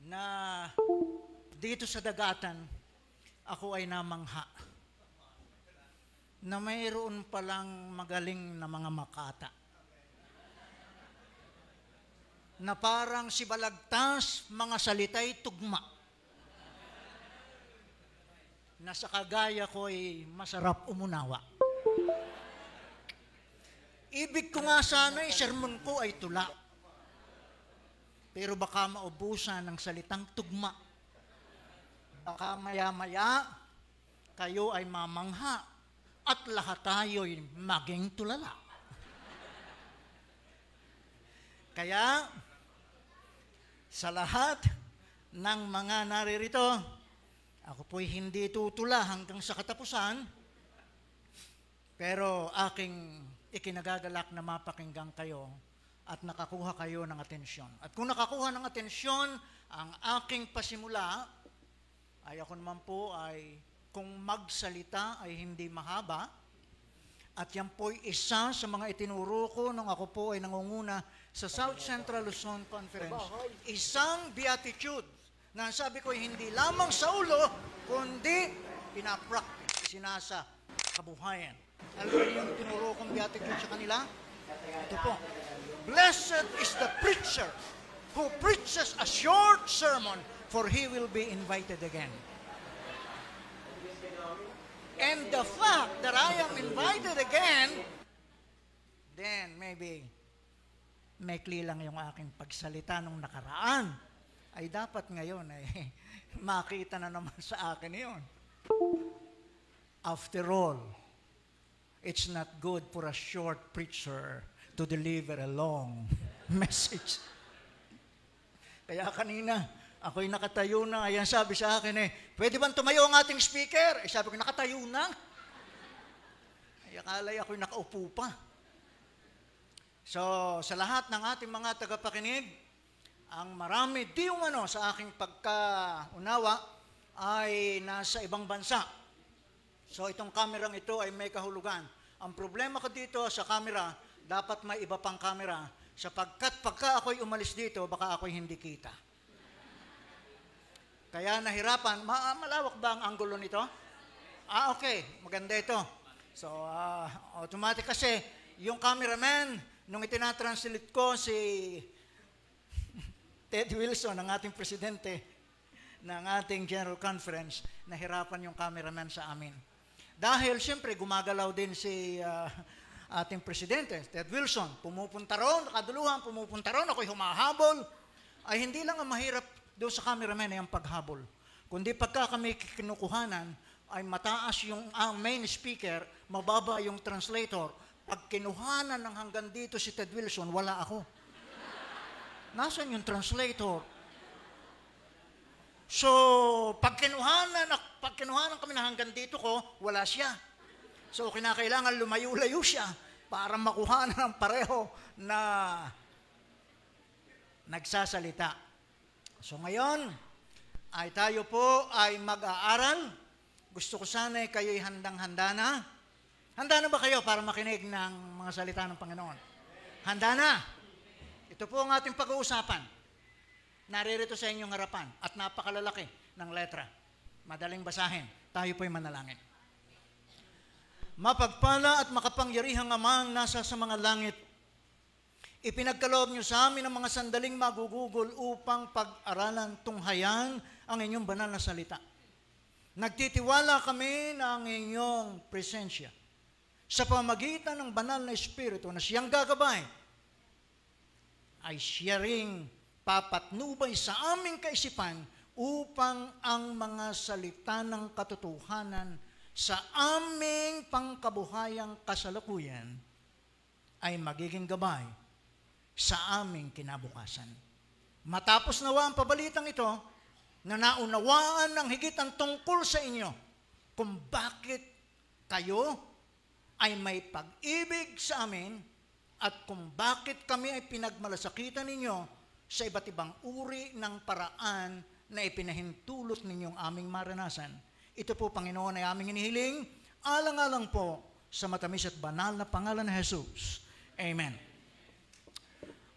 na dito sa dagatan, ako ay namangha na mayroon palang magaling na mga makata. Na parang si Balagtas, mga salita'y tugma. Na sa kagaya ko ay masarap umunawa. Ibig ko nga sana sermon ko ay tula. Pero baka maubusan ng salitang tugma. Baka maya-maya, kayo ay mamangha at lahat tayo'y maging tulala. Kaya, sa lahat ng mga naririto, ako po'y hindi tutula hanggang sa katapusan, pero aking ikinagagalak na mapakinggan kayo at nakakuha kayo ng atensyon. At kung nakakuha ng atensyon ang aking pasimula, ay ako naman po ay kung magsalita ay hindi mahaba, at yan po'y isa sa mga itinuro ko nung ako po ay nangunguna sa South Central Luzon Conference. Isang beatitude na sabi ko hindi lamang sa ulo, kundi pinapractice, sinasa kabuhayan. Alam mo yung tinuro kong beatitude sa kanila? Ito po. Blessed is the preacher who preaches a short sermon, for he will be invited again. And the fact that I am invited again, then maybe maikli lang yung aking pagsalita nung nakaraan, ay dapat ngayon ay makita na naman sa akin yun. After all, it's not good for a short preacher to deliver a long message. Kaya kanina, ako'y nakatayo na. Ayan sabi sa akin pwede bang tumayo ang ating speaker? Sabi ko, nakatayo na. Ay, akala'y ako'y nakaupo pa. So, sa lahat ng ating mga tagapakinig, ang marami di umano sa aking pagkaunawa ay nasa ibang bansa. So, itong kamerang ito ay may kahulugan. Ang problema ko dito sa kamera, dapat may iba pang kamera, sapagkat pagka ako'y umalis dito, baka ako'y hindi kita. Kaya nahirapan, malawak ba ang anggulo nito? Okay, maganda ito. So, automatic kasi, yung cameraman, nung itinatranslate ko si Ted Wilson, ang ating presidente ng ating General Conference, nahirapan yung cameraman sa amin. Dahil siyempre gumagalaw din si ating presidente, Ted Wilson, pumupunta ron, nakaduluhan, pumupunta ron, ako'y humahabol. Ay hindi lang ang mahirap doon sa cameraman ay ang paghabol. Kundi pagka kami kinukuhanan, ay mataas yung main speaker, mababa yung translator. Pag kinuhanan ng hanggang dito si Ted Wilson, wala ako. Nasaan yung translator? So, pag kinuhanan kami ng hanggang dito ko, wala siya. So, kinakailangan lumayo-layo siya para makuha ng pareho na nagsasalita. So, ngayon, ay tayo po ay mag-aaral. Gusto ko sana kayo'y handang-handa na. Handa na ba kayo para makinig ng mga salita ng Panginoon? Handa na. Ito po ang ating pag-uusapan. Naririto sa inyong harapan at napakalalaki ng letra. Madaling basahin. Tayo po'y manalangin. Mapagpala at makapangyarihang Amang nasa sa mga langit, ipinagkaloob niyo sa amin ang mga sandaling magugugol upang pag-aralan tunghayan ang inyong banal na salita. Nagtitiwala kami ng inyong presensya sa pamagitan ng banal na Espiritu na siyang gagabay, ay siya ring papatnubay sa aming kaisipan upang ang mga salita ng katotohanan sa aming pangkabuhayang kasalukuyan ay magiging gabay sa aming kinabukasan. Matapos nawa ang pabalitang ito, na naunawaan ng higit ang tungkol sa inyo, kung bakit kayo ay may pag-ibig sa amin at kung bakit kami ay pinagmalasakitan ninyo sa iba't ibang uri ng paraan na ipinahintulot ninyong aming maranasan. Ito po, Panginoon, ay aming inihiling, alang-alang po sa matamis at banal na pangalan ng Jesus. Amen.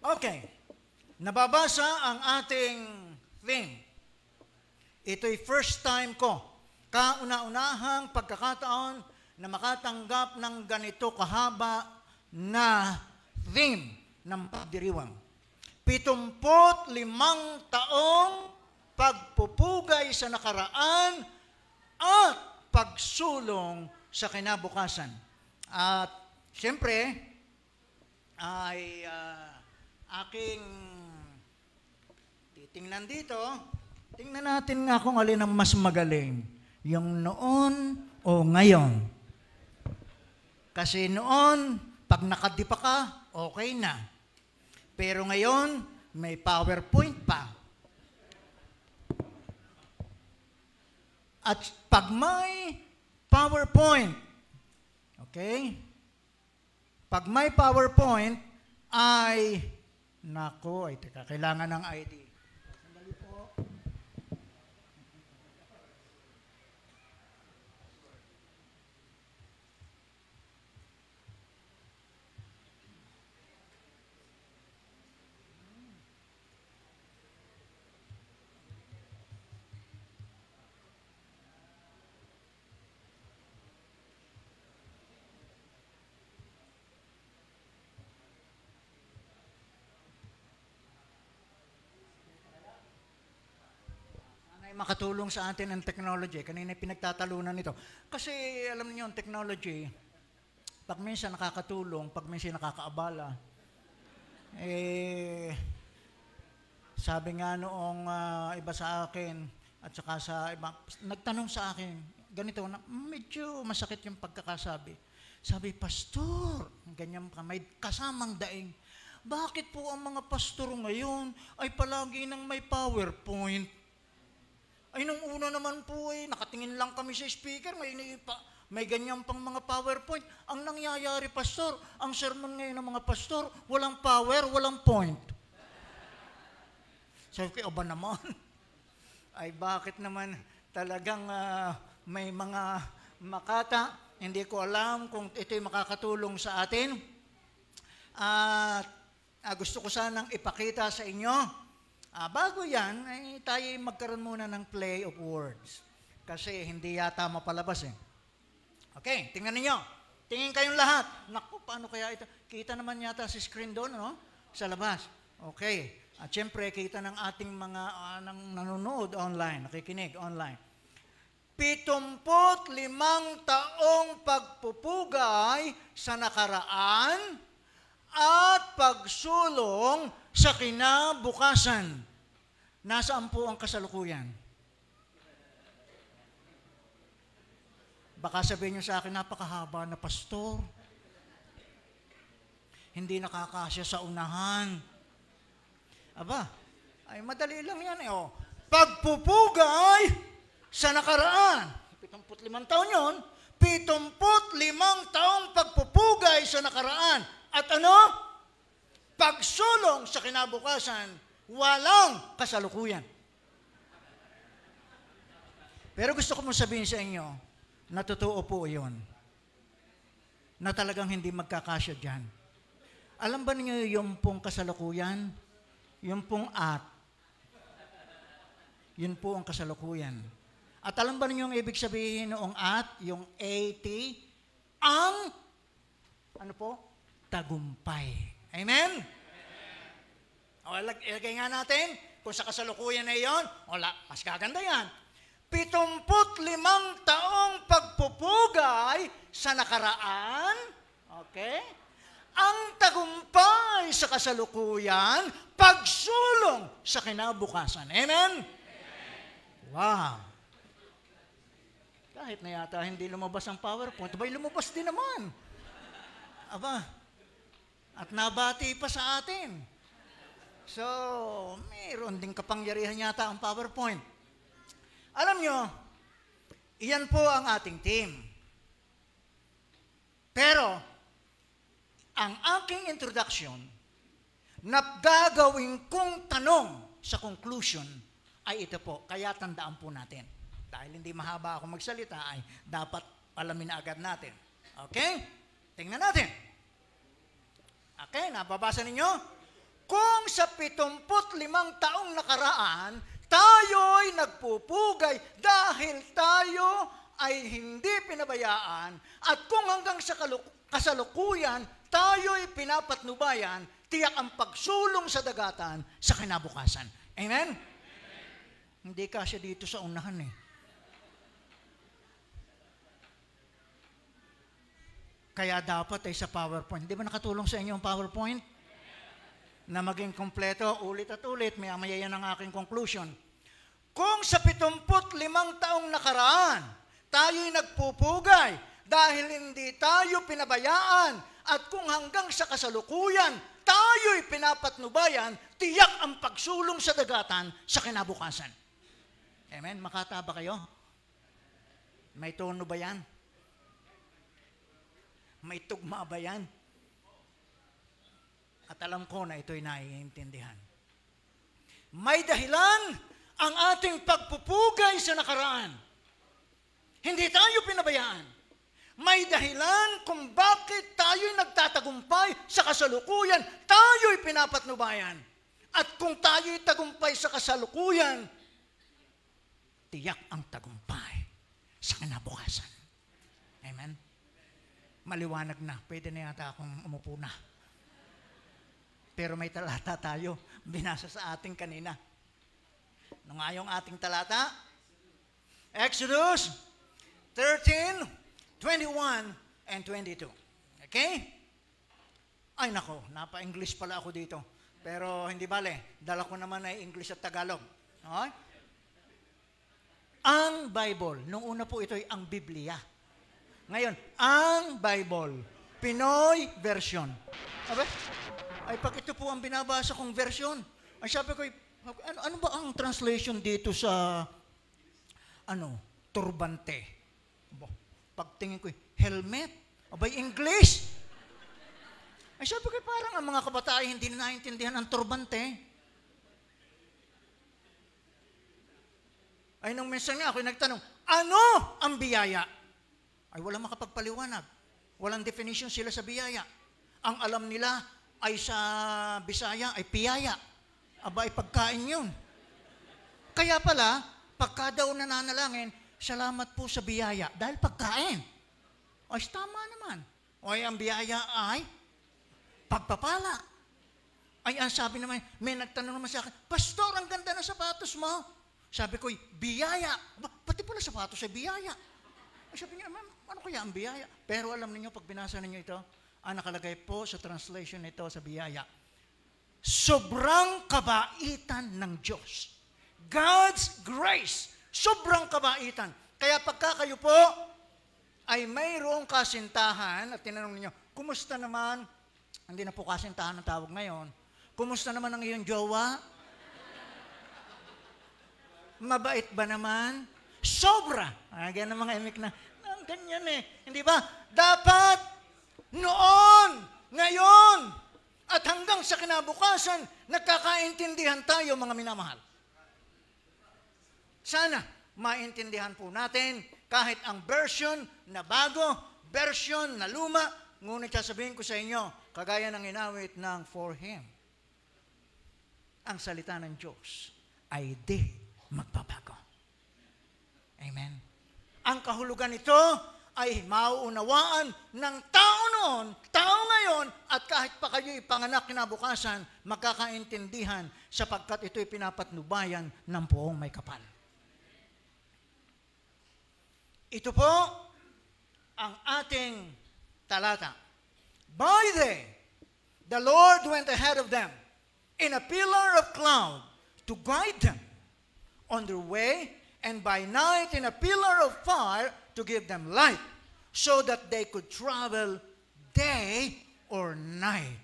Okay. Nababasa ang ating theme. Ito'y first time ko, kauna-unahang pagkakataon na makatanggap ng ganito kahaba na theme ng pagdiriwang. 75 taong pagpupugay sa nakaraan at pagsulong sa kinabukasan. At siyempre, ay aking titingnan dito. Tingnan natin nga kung alin ang mas magaling, yung noon o ngayon. Kasi noon, pag nakadipa ka, okay na. Pero ngayon, may PowerPoint pa. At pag may PowerPoint, okay? Pag may PowerPoint, ay, nako, ay teka, kailangan ng ID. Sandali po. Makatulong sa atin ang technology. Kanina pinagtatalunan nito. Kasi alam niyo ang technology, pag minsan nakakatulong, pag minsan nakakaabala. Sabi nga noong iba sa akin, at saka sa iba, nagtanong sa akin, ganito, na medyo masakit yung pagkakasabi. Sabi, Pastor, ganyan pa, may kasamang daing. Bakit po ang mga pastor ngayon ay palagi nang may PowerPoint? Ay, nung una naman po nakatingin lang kami sa speaker, may ganyan pang mga PowerPoint. Ang nangyayari, Pastor, ang sermon ngayon ng mga pastor, walang power, walang point. Sabi ko, ba naman? Ay, bakit naman talagang may mga makata, hindi ko alam kung ito'y makakatulong sa atin. At gusto ko sanang ipakita sa inyo. Bago yan, ay tayo magkaroon muna ng play of words. Kasi hindi yata mapalabas Okay, tingnan ninyo. Tingin kayong lahat. Naku, paano kaya ito? Kita naman yata sa screen doon, no? Sa labas. Okay. At syempre, kita ng ating mga nanonood online, nakikinig online. 75 taong pagpupugay sa nakaraan at pagsulong sa kinabukasan. Nasaan po ang kasalukuyan? Baka sabihin niyo sa akin, napakahaba na, Pastor. Hindi nakakasya sa unahan. Aba, ay madali lang yan Pagpupugay sa nakaraan. 75 taon yun. 75 taong pagpupugay sa nakaraan. At pagsulong sa kinabukasan, walang kasalukuyan. Pero gusto ko mong sabihin sa inyo, na totoo po yun. Na talagang hindi magkakasya dyan. Alam ba niyo yung pong kasalukuyan? Yung pong at. Yun po ang kasalukuyan. At alam ba niyo yung ibig sabihin noong at, yung AT? Ang, tagumpay. Amen? O, ilagay nga natin, kung sa kasalukuyan na iyon, mas kaganda yan. 75 taong pagpupugay sa nakaraan, okay? Ang tagumpay sa kasalukuyan, pagsulong sa kinabukasan. Amen? Wow! Kahit na yata hindi lumabas ang PowerPoint, abay lumabas din naman. Aba, at nabati pa sa atin. So, mayroon din kapangyarihan yata ang PowerPoint. Alam nyo, iyan po ang ating team. Pero, ang aking introduction na gagawin kong tanong sa conclusion ay ito po. Kaya tandaan po natin. Dahil hindi mahaba ako magsalita, ay dapat alamin na agad natin. Okay? Tingnan natin. Okay, nababasa ninyo? Kung sa 75 taong nakaraan, tayo'y nagpupugay dahil tayo ay hindi pinabayaan at kung hanggang sa kasalukuyan tayo'y pinapatnubayan, tiyak ang pagsulong sa dagatan sa kinabukasan. Amen? Hindi kasya dito sa unahan eh. Kaya dapat ay sa PowerPoint. Di ba nakatulong sa inyo ang PowerPoint? Na maging kompleto, ulit at ulit, maya yan ang aking conclusion. Kung sa 75 taong nakaraan, tayo'y nagpupugay dahil hindi tayo pinabayaan at kung hanggang sa kasalukuyan, tayo'y pinapatnubayan, tiyak ang pagsulong sa dagatan sa kinabukasan. Amen? Makata ba kayo? May tono ba yan? May tugma ba yan? At alam ko na ito'y naiintindihan. May dahilan ang ating pagpupugay sa nakaraan. Hindi tayo pinabayaan. May dahilan kung bakit tayo'y nagtatagumpay sa kasalukuyan, tayo'y pinapatnubayan. At kung tayo'y tagumpay sa kasalukuyan, tiyak ang tagumpay sa kinabukasan. Amen? Maliwanag na. Pwede na yata akong umupo na. Pero may talata tayo, binasa sa ating kanina. Ano nga yung ating talata? Exodus 13, 21, and 22. Okay? Ay nako, napa-English pala ako dito. Pero hindi bale, dala ko naman ay English at Tagalog. Okay? Ang Bible, nung una po ito ay ang Biblia. Ngayon, ang Bible, Pinoy version. Sabi? Ay pag ito po ang binabasa kong version, ay sabi ko, ano ba ang translation dito sa turbante? Pagtingin ko, helmet? Abay, English? Ay sabi ko, parang ang mga kabataan hindi na naintindihan ang turbante. Ay nung minsan nga ako nagtanong, ano ang biyaya? Ay walang makapagpaliwanag. Walang definition sila sa biyaya. Ang alam nila ay sa Bisaya ay piyaya. Aba, ay pagkain yun. Kaya pala, pagka daw nananalangin, salamat po sa biyaya. Dahil pagkain. Ay, tama naman. Ay, ang biyaya ay pagpapala. Ay, ang sabi naman, may nagtanong naman sa akin, Pastor, ang ganda ng sapatos mo. Sabi ko, biyaya. Aba, pati pala sapatos ay biyaya. Ay, sabi niya, ano kaya ang biyaya? Pero alam niyo pag binasa ninyo ito, ang nakalagay po sa translation nito sa biyaya, sobrang kabaitan ng Diyos. God's grace. Sobrang kabaitan. Kaya pagka kayo po ay mayroong kasintahan at tinanong niyo, kumusta naman? Hindi na po kasintahan ang tawag ngayon. Kumusta naman ang iyong jowa? Mabait ba naman? Sobra. Ganyan ang mga imik na, ganyan eh. Hindi ba? Dapat noon, ngayon, at hanggang sa kinabukasan, nagkakaintindihan tayo, mga minamahal. Sana, maintindihan po natin, kahit ang version na bago, version na luma, ngunit sasabihin ko sa inyo, kagaya ng inawit ng For Him, ang salita ng Diyos ay di magbabago. Amen. Ang kahulugan nito ay mauunawaan ng tao noon, tao ngayon, at kahit pa kayo ipanganak kinabukasan, magkakaintindihan sapagkat ito'y pinapatnubayan ng poong may kapal. Ito po ang ating talata. By day, the Lord went ahead of them in a pillar of cloud to guide them on their way, and by night in a pillar of fire to give them light, so that they could travel day or night.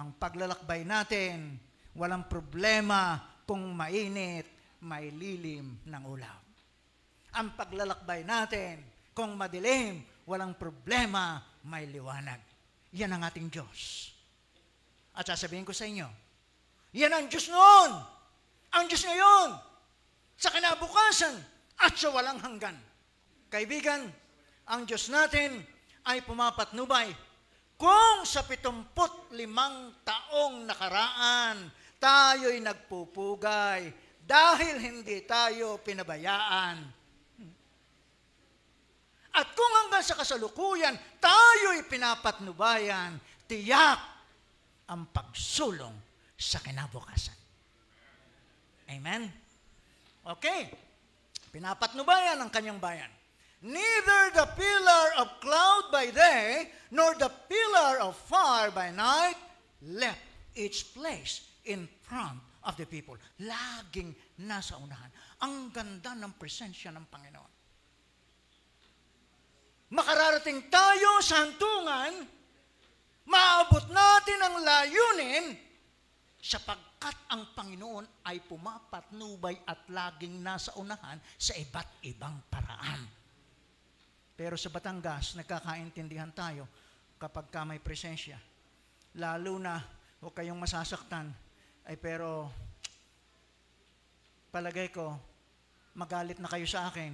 Ang paglalakbay natin, walang problema kung mainit, may lilim ng ulap. Ang paglalakbay natin, kung madilim, walang problema, may liwanag. Yan ang ating Diyos. At sasabihin ko sa inyo, yan ang Diyos noon, ang Diyos ngayon, sa kinabukasan, at sa walang hanggan. Kaibigan, ang Diyos natin ay pumapatnubay. Kung sa 75 taong nakaraan, tayo'y nagpupugay Dahil hindi tayo pinabayaan. At kung hanggang sa kasalukuyan, tayo'y pinapatnubayan, tiyak ang pagsulong sa kinabukasan. Amen? Okay. Pinapatnubayan ang kanyang bayan. Neither the pillar of cloud by day, nor the pillar of fire by night, left its place in front of the people. Laging nasa unahan. Ang ganda ng presensya ng Panginoon. Makararating tayo sa hantungan, maabot natin ang layunin, sapagkat ang Panginoon ay pumapatnubay at laging nasa unahan sa iba't ibang paraan. Pero sa Batangas, nagkakaintindihan tayo kapag ka may presensya. Lalo na, huwag kayong masasaktan, ay pero palagay ko, magalit na kayo sa akin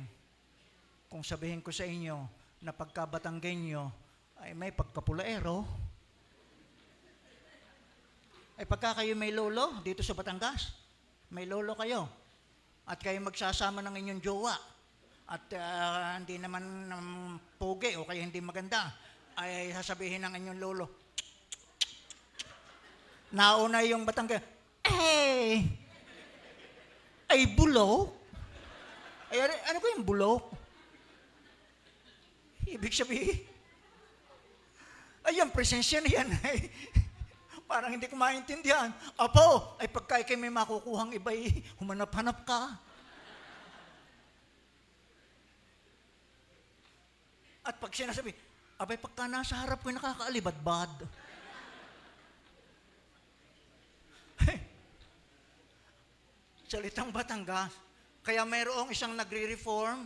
kung sabihin ko sa inyo na pagka Batanggenyo ay may pagkapulaero. Ay pagka kayo may lolo dito sa Batangas, may lolo kayo, at kayo magsasama ng inyong jowa, at hindi naman pogi o kaya hindi maganda, ay sasabihin ng inyong lolo, nauna yung Batanggen, ay bulok? Ay ano ko yung bulok? Ibig sabihin, ay yung presensya na yan ay parang hindi ko maintindihan. Apo, ay pagka kayo may makukuhang iba, humanap-hanap ka. At pag sinasabi, abay pagka nasa harap ko, nakakaalibad-bad. Salitang Batangas. Kaya mayroong isang nagre-reform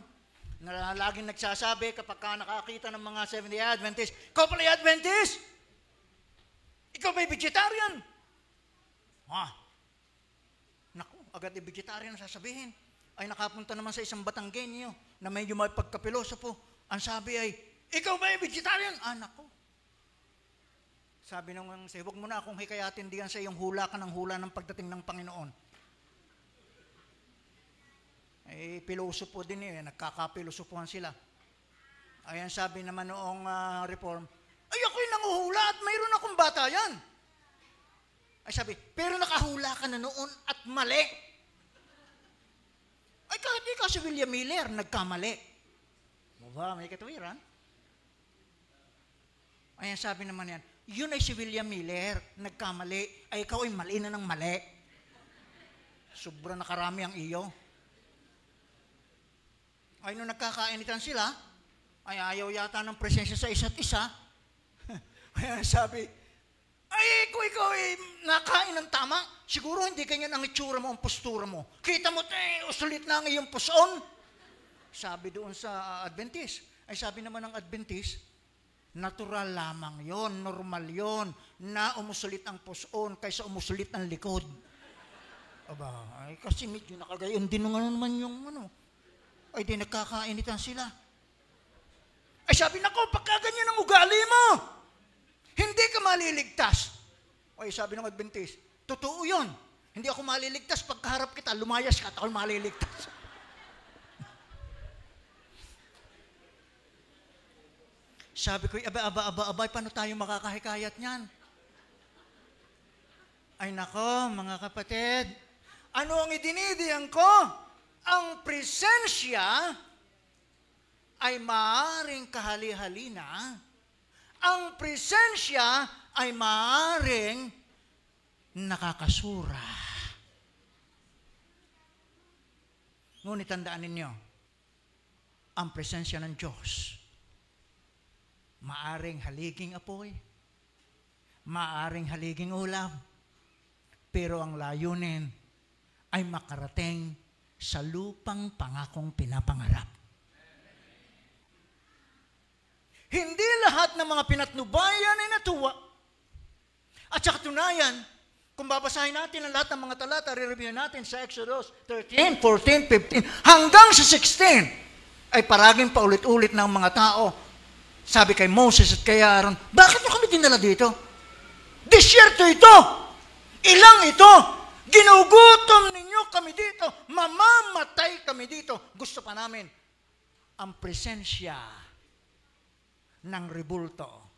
na laging nagsasabi kapag ka nakakita ng mga Seventh-day Adventist, ikaw pala Adventist? Ikaw ba'y vegetarian? Naku, agad vegetarian sasabihin. Ay nakapunta naman sa isang Batanggenyo na medyo may pagkapilosopo. Ang sabi ay, ikaw ba'y vegetarian? Naku. Sabi nung huwag mo na akong hikayatin diyan sa iyong hula ka ng hula ng pagdating ng Panginoon. Ay, pilosopo din nagkakapilosopohan sila. Ayan sabi naman noong reform, ay ako'y nanguhula at mayroon akong bata yan. Ay sabi, pero nakahula ka na noon at mali. Ay kahit ikaw si William Miller, nagkamali. Ba, may katuwiran? Ayan sabi naman yan, yun ay si William Miller, nagkamali. Ay ikaw ay mali na ng mali. Sobrang nakarami ang iyo. Ay nung nagkakainitan sila, ay ayaw yata ng presensya sa isa't isa. Kaya sabi, ay ikaw ay nakain ng tama. Siguro hindi ganyan ang itsura mo, ang postura mo. Kita mo, usulit na ang iyong puson. Sabi doon sa Adventist. Ay sabi naman ng Adventist, natural lamang yon, normal yon, na umusulit ang puson kaysa umusulit ang likod. Aba, ay kasi medyo nakagayon din naman yung ay di nagkakainitan sila. Ay sabi, nako, pagka ganyan ang ugali mo, hindi ka maliligtas. Ay sabi ng Adventist, totoo yun. Hindi ako maliligtas, pagkaharap kita, lumayas ka at ako maliligtas. Sabi ko, aba, paano tayo makakahikayat niyan? Ay nako, mga kapatid, ano ang idinidiyan ko? Ang presensya ay maaaring kahali-halina. Ang presensya ay maaaring nakakasura. Ngunit tandaan ninyo, ang presensya ng Diyos, maaring haliging apoy, maaring haliging ulam, pero ang layunin ay makarating sa lupang pangakong pinapangarap. Hindi lahat ng mga pinatnubayan ay natuwa. At sa katunayan, kung babasahin natin ang lahat ng mga talata, re-review natin sa Exodus 13, 14, 15, hanggang sa 16, ay paraging paulit-ulit ng mga tao. Sabi kay Moses at kay Aaron, bakit nyo kami dinala dito? Disyerto ito! Ilang ito! Ginugutom ninyo kami dito. Mamamatay kami dito. Gusto pa namin ang presensya ng rebulto,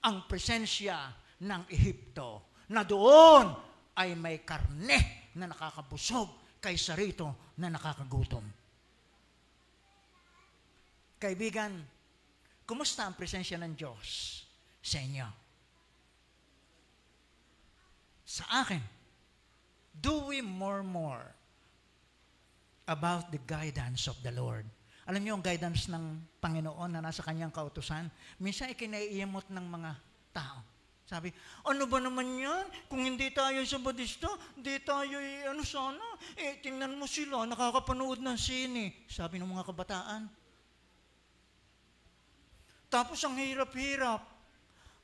ang presensya ng Ehipto, na doon ay may karne na nakakabusog kaysa rito na nakakagutom. Kaibigan, kumusta ang presensya ng Diyos sa inyo? Sa akin, do we murmur about the guidance of the Lord? Alam niyo ang guidance ng Panginoon na nasa kanyang kautusan? Minsan ikinaiimot ng mga tao. Sabi, ano ba naman yan? Kung hindi tayo sa Bautista, hindi tayo, sana? Tingnan mo sila, nakakapanood ng sine. Sabi ng mga kabataan. Tapos ang hirap-hirap.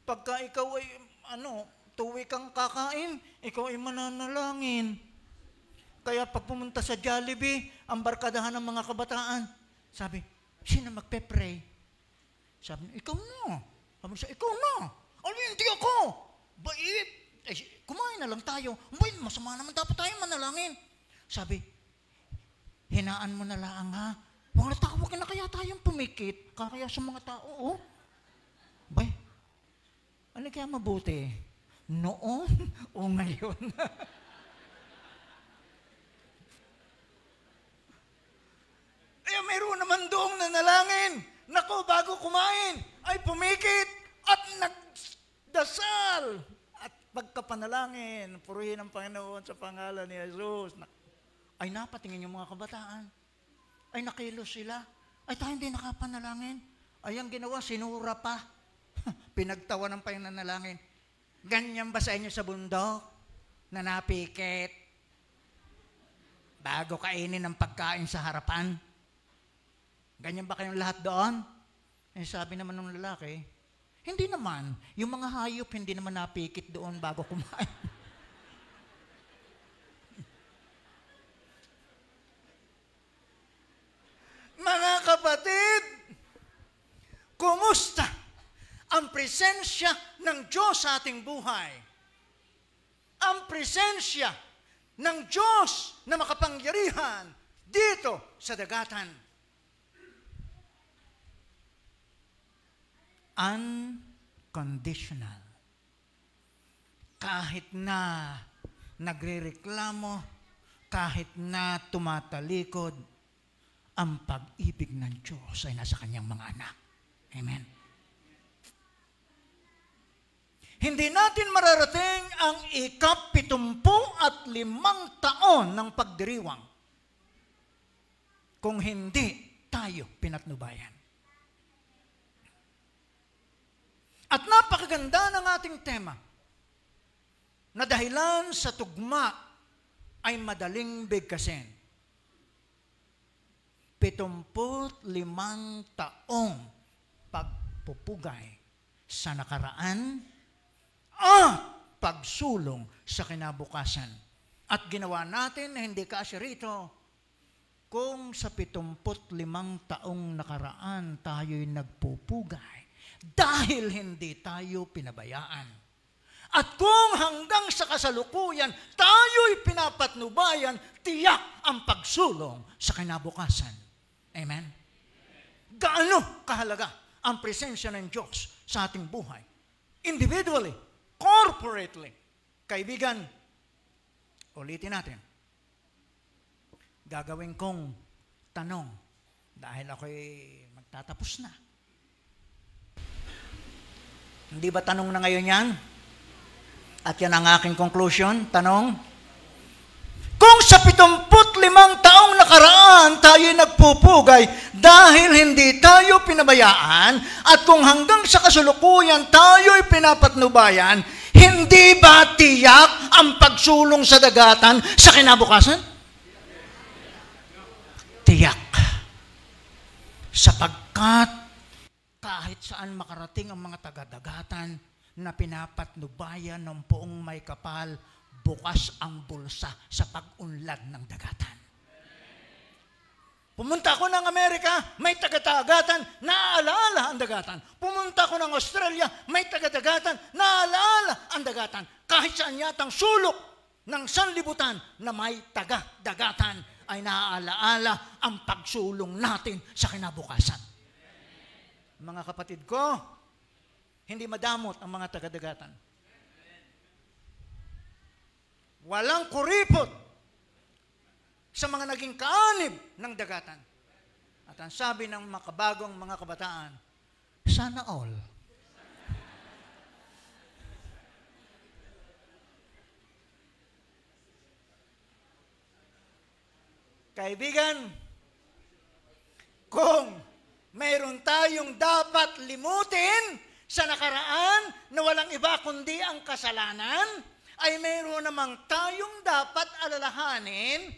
Pagka ikaw ay, tuwi kang kakain, ikaw ay mananalangin. Kaya pag pumunta sa Jollibee, ang barkadahan ng mga kabataan, sabi, sino magpe-pray? Sabi, ikaw na. Sabi siya, ikaw na. Hindi ako. Bait. Kumain na lang tayo. Masama naman dapat tayo manalangin. Sabi, hinaan mo na lang ha. Huwag na kaya tayong pumikit. Kaya sa mga tao, ano kaya mabuti? Noon o ngayon? Meron naman doong nanalangin. Naku, bago kumain, ay pumikit at nagdasal. At pagkapanalangin, purihin ang Panginoon sa pangalan ni Jesus. Ay napatingin yung mga kabataan. Ay nakilos sila. Ay tayo hindi nakapanalangin. Ay ang ginawa, sinura pa. Pinagtawanan pa yung nanalangin. Ganyan ba sa inyo sa bundok? Na napikit? Bago kainin ang pagkain sa harapan? Ganyan ba kayong lahat doon? Sabi naman ng lalaki, hindi naman. Yung mga hayop, hindi naman napikit doon bago kumain. Mga kapatid, kumusta ang presensya ng Diyos sa ating buhay? Ang presensya ng Diyos na makapangyarihan dito sa dagatan. Unconditional. Kahit na nagrereklamo, kahit na tumatalikod, ang pag-ibig ng Diyos ay nasa kanyang mga anak. Amen. Hindi natin mararating ang 75 taon ng pagdiriwang kung hindi tayo pinatnubayan. At napakaganda ng ating tema na dahilan sa tugma ay madaling bigkasin. 75 taong pagpupugay sa nakaraan at pagsulong sa kinabukasan. At ginawa natin na hindi kasi rito kung sa 75 taong nakaraan tayo'y nagpupugay dahil hindi tayo pinabayaan. At kung hanggang sa kasalukuyan tayo'y pinapatnubayan, tiyak ang pagsulong sa kinabukasan. Amen? Gaano kahalaga ang presensya ng Diyos sa ating buhay? Individually, corporately. Kaibigan, ulitin natin. Gagawin kong tanong dahil ako'y magtatapos na. Hindi ba tanong na ngayon yan? At yan ang aking conclusion. Tanong, kung sa 75 taong nakaraan tayo'y nagpupugay dahil hindi tayo pinabayaan at kung hanggang sa kasalukuyan tayo'y pinapatnubayan, hindi ba tiyak ang pagsulong sa dagatan sa kinabukasan? Tiyak. Sapagkat kahit saan makarating ang mga taga-dagatan na pinapatnubayan ng poong may kapal, bukas ang bulsa sa pag-unlad ng dagatan. Pumunta ako ng Amerika, may taga-dagatan, naaalala ang dagatan. Pumunta ako ng Australia, may taga-dagatan, naaalala ang dagatan. Kahit saan yatang sulok ng sanlibutan na may taga-dagatan ay naaalaala ang pagsulong natin sa kinabukasan. Mga kapatid ko, hindi madamot ang mga taga-dagatan. Walang kuripot sa mga naging kaanib ng dagatan. At ang sabi ng makabagong mga kabataan, sana all. Kaibigan, kung mayroon tayong dapat limutin sa nakaraan na walang iba kundi ang kasalanan, ay mayroon namang tayong dapat alalahanin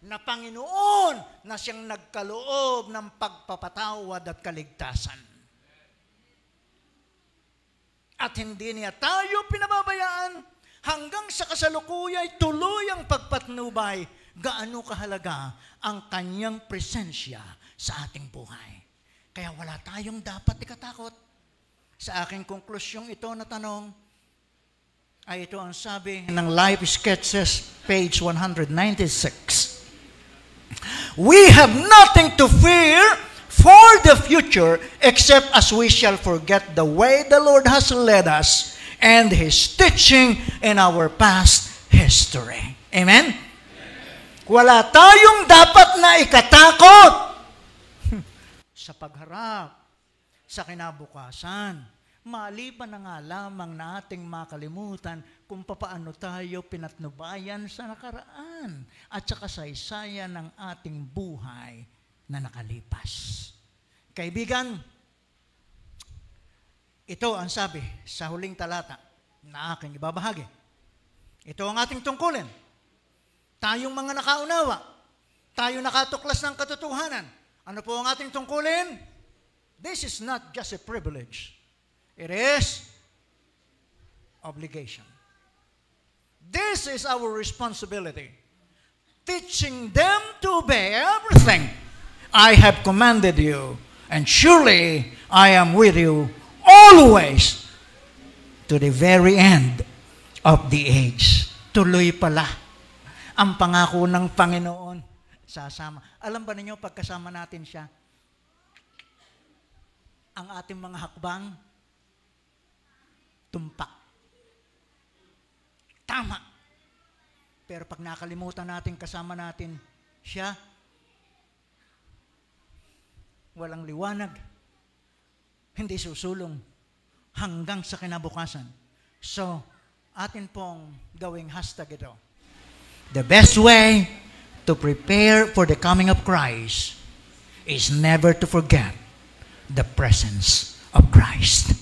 na Panginoon na siyang nagkaloob ng pagpapatawad at kaligtasan. At hindi niya tayo pinababayaan hanggang sa kasalukuyay tuloy ang pagpatnubay gaano kahalaga ang kanyang presensya sa ating buhay. Kaya wala tayong dapat ikatakot. Sa aking konklusyong ito na tanong, ay ito ang sabi ng Life Sketches, page 196. We have nothing to fear for the future except as we shall forget the way the Lord has led us and His teaching in our past history. Amen? Wala tayong dapat na ikatakot sa pagharap sa kinabukasan. Maliban na nga lamang na ating makalimutan kung papaano tayo pinatnubayan sa nakaraan at sa kasaysayan ng ating buhay na nakalipas. Kaibigan, ito ang sabi sa huling talata na aking ibabahagi. Ito ang ating tungkulin. Tayong mga nakaunawa, tayo nakatuklas ng katotohanan. Ano po ang ating tungkulin? This is not just a privilege. It is obligation. This is our responsibility. Teaching them to obey everything I have commanded you, and surely I am with you always to the very end of the age. Tuloy pala ang pangako ng Panginoon. Sasama. Alam ba ninyo, pagkasama natin siya, ang ating mga hakbang, tumpak. Tama. Pero pag nakalimutan natin kasama natin siya, walang liwanag, hindi susulong hanggang sa kinabukasan. So, atin pong gawing hashtag ito. The best way to prepare for the coming of Christ is never to forget the presence of Christ.